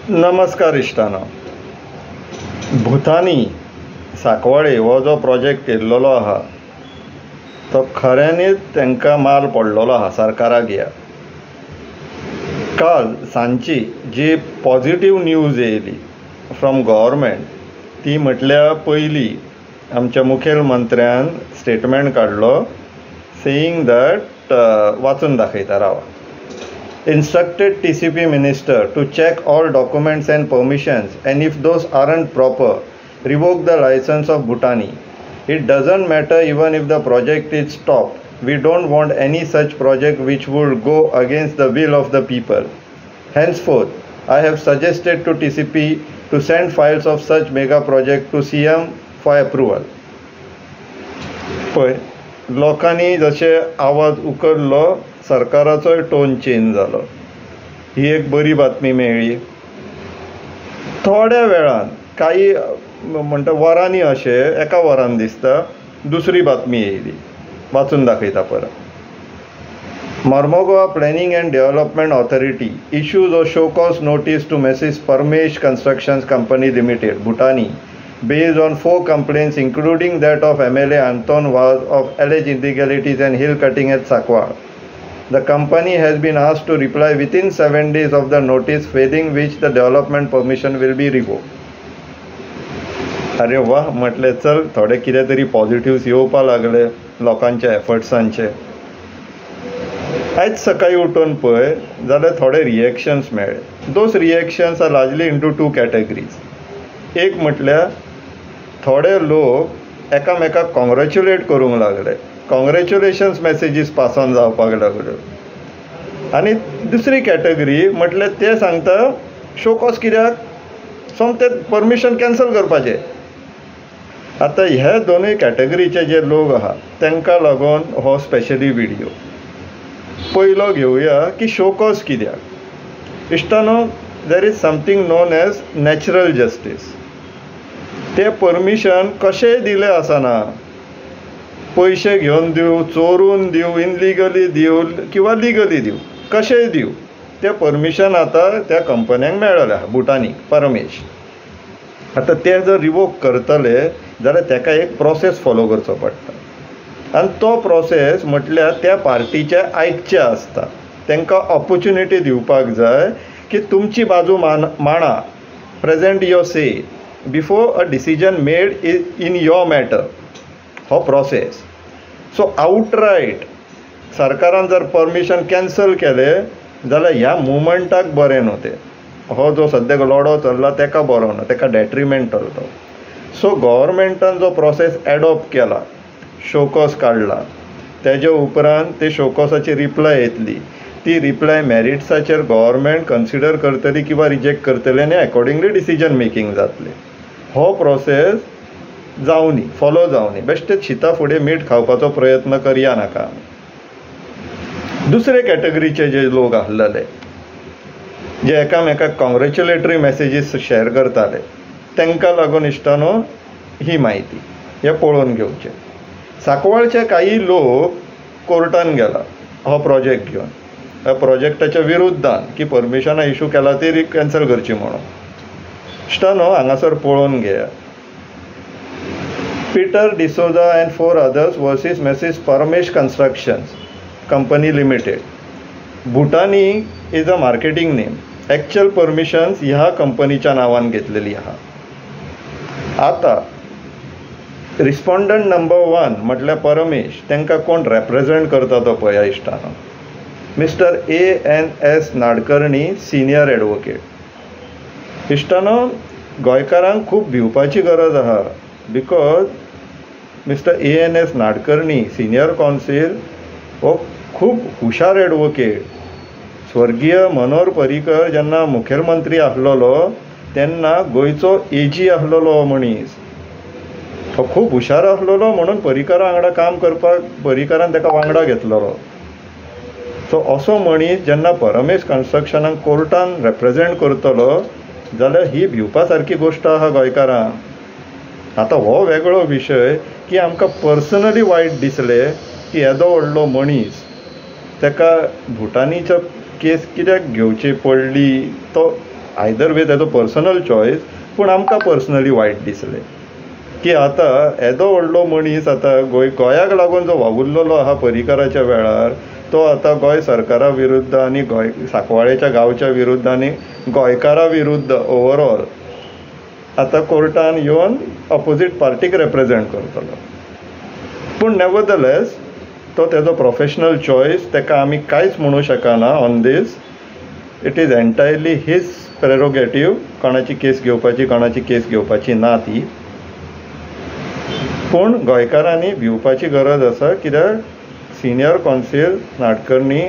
नमस्कार इश्टानो. भुतानी सांकवाळे हो जो प्रोजेक्ट केल्लो आहा तो खऱ्यांनीच तांकां माल पडलेलो आहा सरकाराक. काल सांजची जी पॉझिटिव्ह न्यूज येयली फ्रॉम गव्हर्मेंट ती म्हटल्या पयलीं आमच्या मुखेलमंत्र्यान स्टेटमेंट काडलो सेयींग दॅट वाचून दाखयता रावा. Instructed TCP minister to check all documents and permissions, and if those aren't proper, revoke the license of Bhutani. It doesn't matter even if the project is stopped. We don't want any such project which would go against the will of the people. Henceforth, I have suggested to TCP to send files of such mega project to CM for approval. पळय, लोकांनी जशे आवाज उखल्लो सरकाराचोय tone change जालो. ही एक बरी बातमी मेळ्ळी. थोड्या वेळान काही म्हणटा वरांनी अशें एका वरान दिसता दुसरी बातमी येयली. वाचून दाखयता परत. Mormugao Planning and Development Authority issues a show cause notice to Mrs. Parmesh Constructions Company Limited, Bhutani, based on 4 complaints including that of MLA Anton Vaz of alleged illegalities and hill cutting at Sakwal. The company has been asked to reply within 7 days of the notice, failing which the development permission will be revoked. अरे वा, म्हटले चल थोडे कितें तरी positive येवपा लागले लोकांच्या एफर्ट्सांचे. आयज सकाळी उठून पळय जाल्यार थोडे रिएक्शन्स मेळ्ळे. Those reactions are largely into 2 categories. एक म्हटल्यार थोडे लोक एकामेकाक कॉंग्रॅच्युलेट करूंक लागले. कॉंग्रॅच्युलेशन्स मॅसेजीस पास ऑन जावपाक लागल्यो. आनी दुसरी कॅटेगरी म्हटल्यार ते सांगता शो कॉज कित्याक सोमतें परमिशन कॅन्सल करपाचें. आतां हे दोनूय कॅटेगरीचे जे लोक आहा तांकां लागून हो स्पेशली व्हिडियो. पयलो घेवया की शो कॉज कित्याक. इश्टानो, there is something known as natural justice. ते परमिशन कशेंय दिलें आसना, पयशे घेवन दिवं, चोरून दिवं, इनलिगली दिवं किंवा लिगली दिवं, कशेंय दिवं, तें परमिशन आतां त्या कंपन्यांक मेळ्ळलें आहा. भुटानी परमेश. आतां ते जर रिवोक करतले जाल्यार ताका एक प्रोसेस फॉलो करचो पडटा. आनी तो प्रोसेस म्हटल्यार त्या पार्टीचे आयकचे आसता. तांकां ऑपॉर्च्युनिटी दिवपाक जाय की तुमची बाजू मांडा, present your say before a decision made in your matter. हो प्रोसेस. सो आउटरायट सरकारान जर परमिशन कॅन्सल केलें जाल्यार ह्या मुवमेंटाक बरें न्हू तें. हो जो सद्याक लढो चल्ला ताका बरो न्हू, ताका डॅट्रिमेंटल तो. सो गव्हर्मेंटान जो प्रोसेस एडॉप्ट केला, शोकॉज काडला, तेजे उपरांत ते शोकॉसाची रिप्लाय येतली. ती रिप्लाय मॅरिट्साचेर गव्हर्मेंट कन्सिडर करतली किंवा रिजेक्ट करतली आनी अकॉर्डिंगली डिसिजन मेकींग जातलें. हो प्रोसेस जावनी, फॉलो जावनी. बेश्टेच शिता फुडें मीठ खावपाचो प्रयत्न करया नाका. दुसरे कॅटेगरीचे जे लोक आसलेले जे एकामेकाक कॉंग्रॅच्युलेटरी मॅसेजीस शेअर करताले तांकां लागून इश्टानो ही म्हायती हे पळोवन घेवचें. सांकवाळचे काही लोक कोर्टान गेला हो प्रोजेक्ट घेवन. ह्या प्रोजेक्टाच्या विरुद्धान की परमिशनां इशू केला ती कॅन्सल करची म्हणून. इश्टानो, हांगासर पळोवन घेया. Peter D'Souza and 4 others versus Mrs. Parmesh Constructions Company Limited. Bhutani is a marketing name. Actual permissions ह्या कंपनीच्या नावान घेतलेली आहा. आता रिस्पॉन्डंट नंबर 1 म्हटल्यार परमेश, तांकां कोण रेप्रेझेंट करता तो पळया इश्टानो. Mister ANS Nadkarni, senior advocate. इश्टानो, गोंयकारांक खूब भिवपाची गरज आहा. Because mister ANS Nadkarni, senior counsel, हो खूब हुशार एडवोकेट. स्वर्गीय मनोहर पर्रीकर जेन्ना मुखेलमंत्री आसलेलो तेन्ना गोंयचो AG आसलेलो हो मनीस. हो खूब हुशार आसलेलो म्हणून पर्रीकरा वांगडा काम करपाक पर्रीकरान ताका वांगडा घेतलेलो. सो असो मनीस जेन्ना परमेश कन्स्ट्रक्शनाक कोर्टान रेप्रेझेंट करतलो जाल्यार ही भिवपा सारकी गोश्ट आहा गोंयकारांक. आतां हो वेगळो विशय की आमकां पर्सनली वायट दिसलें की येदो व्हडलो मनीस ताका भुटानीच्या केस कित्याक घेवची पडली तो आयदर वे तेजो पर्सनल चॉयस, पूण आमकां पर्सनली वायट दिसलें की आतां येदो व्हडलो मनीस आतां गोंयाक लागून जो वावुरलेलो आहा पर्रीकराच्या वेळार, तो आतां गोंय सरकारा विरुद्ध आनी सांकवाळेच्या गांवच्या विरुद्ध आनी गोंयकारा विरुद्ध ओवरऑल आतां कोर्टान येवन ऑपोजीट पार्टीक रिप्रेझेंट करतलो. पूण नेवरदलेस तो तेजो प्रोफेशनल चॉयस, ताका आमी कांयच म्हणू शकना on this. It is entirely his prerogative. कोणाची केस घेवपाची कोणाची केस घेवपाची ना ती. पूण गोंयकारांनी भिवपाची गरज आसा, कित्याक सिनियर कौन्सिल नाडकर्णी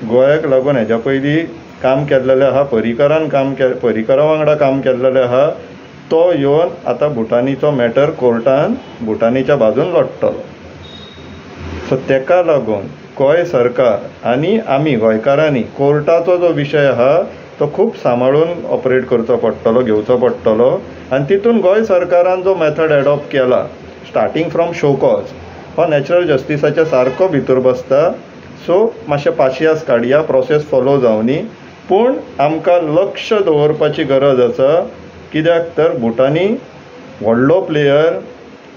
गोंयाक लागून हेज्या पयलीं काम केल्लेलें आहा, पर्रीकरा वांगडा काम केल्लेलें आहा. तो येवन आतां भुटानीचो मॅटर कोर्टान भुटानीच्या बाजून लडटलो. सो ताका लागून गोंय सरकार आनी आमी गोंयकारांनी कोर्टाचो जो विशय आहा तो खूब सांबाळून ऑपरेट करचो पडटलो, घेवचो पडटलो. आनी तितून गोंय सरकारान जो मेथड एडॉप्ट केला स्टार्टींग फ्रॉम शो कॉज, हो नॅचरल जस्टिसाच्या सारको भितर बसता. सो मातशें पाशियस काडया, प्रोसेस फॉलो जावनी. पूण आमकां लक्ष दवरपाची गरज आसा, कित्याक तर भुटानी व्हडलो प्लेयर,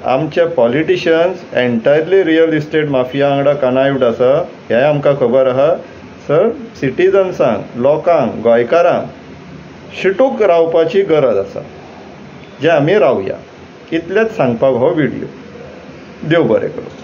आमचे politicians entirely real estate mafia वांगडा कनायव्ड आसा, हें आमकां खबर आहा. सर सिटिजन्सांक, लोकांक, गोंयकारांक शिटूक रावपाची गरज आसा, जे आमी रावया. इतलेंच सांगपाक हो व्हिडियो. देव बरें करूं.